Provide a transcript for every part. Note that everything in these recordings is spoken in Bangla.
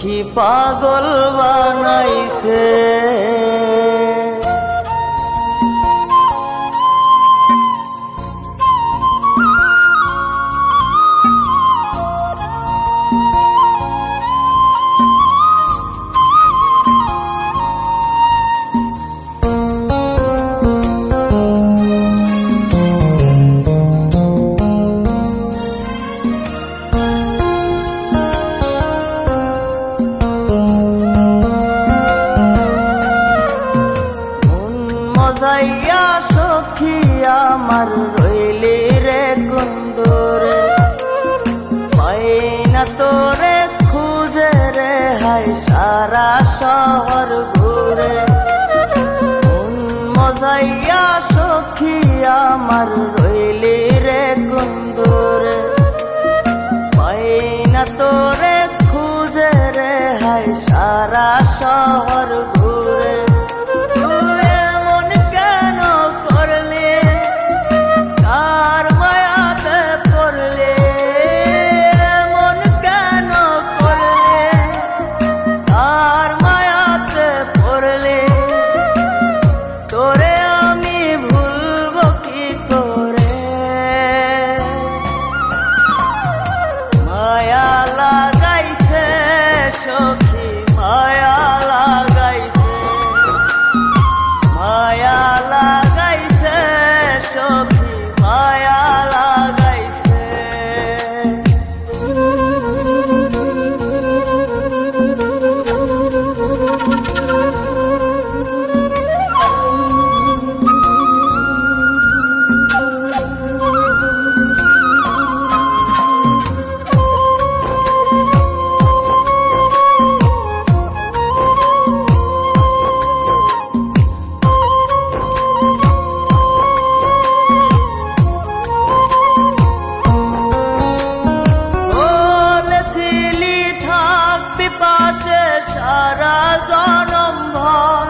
সখী পাগল বানাইছে। মজাইয়া সখী আমার রইলি রে কুন্দরে, পাই না তোরে খুঁজে রে হাই সারা শহর ঘুরে। মজাইয়া সখী আমার রইলি রে কুন্দরে, পাই না তোরে খুঁজে রে হাই সারা শহর ঘুরে। সখী মায়া লাগাইছে, মায়া লাগাইছে সখী মায়া লাগাইছে। সারা জনম ভর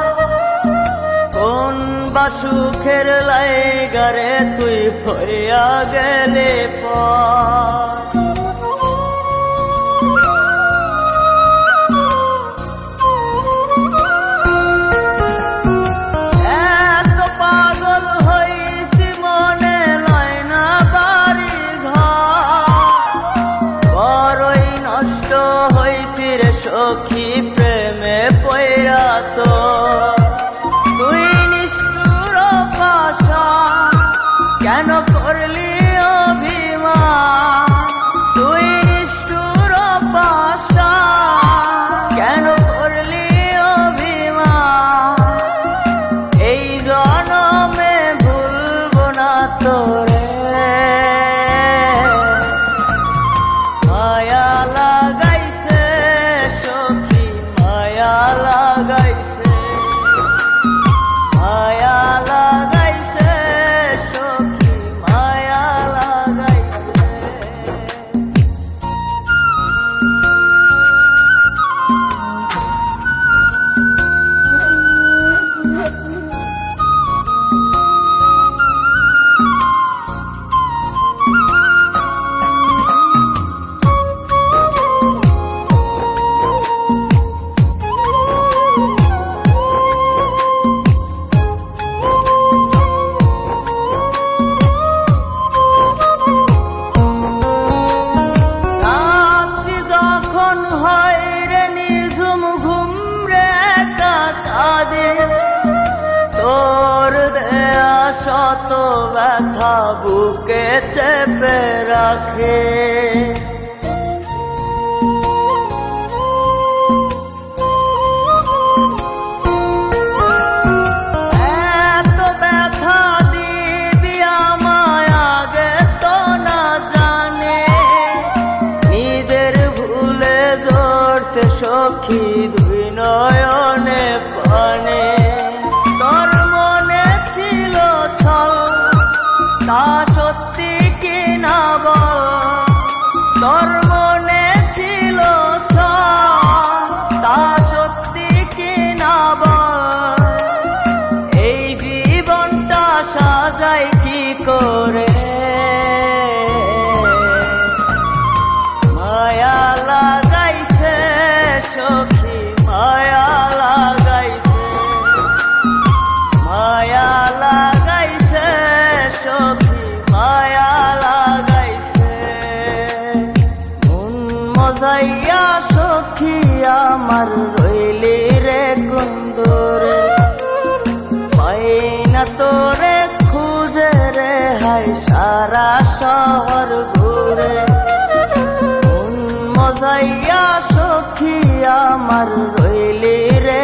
কোন বা সুখের লাইগারে তুই হইয়া গেলে পর। এত পাগল হইছি মনে লয় না বাড়ি ঘর, বড়ই নষ্ট হইছি রে সখী প্রেমে পয়রা। তো তুই নিষ্ঠুর পাশান কেন করলি অভিমান, তুই নিষ্ঠুর পাশান কেন করলি অভিমান। এই জনমে ভুলবো না তোরে, মায়া লাগাইছে সখী মায়া লাগাইছে, মায়া লাগাইছে সখী মায়া লাগাইছে। তোর দেয়া শত ব্যথা বুকে চেপে রাখে, এত ব্যথা দিবি আমায় আগে তো না জানে। নিজের ভুলে ধরতে সখী দুই নয়নে পানে। তোর মনে ছিল ছল তা সত্যি কিনা বল, তোর মনে ছিল ছল তা সত্যি কিনা তোরে খুঁজে রে হাই সারা শহর ঘুরে, মন মজাইয়া সখী আমার রইলি রে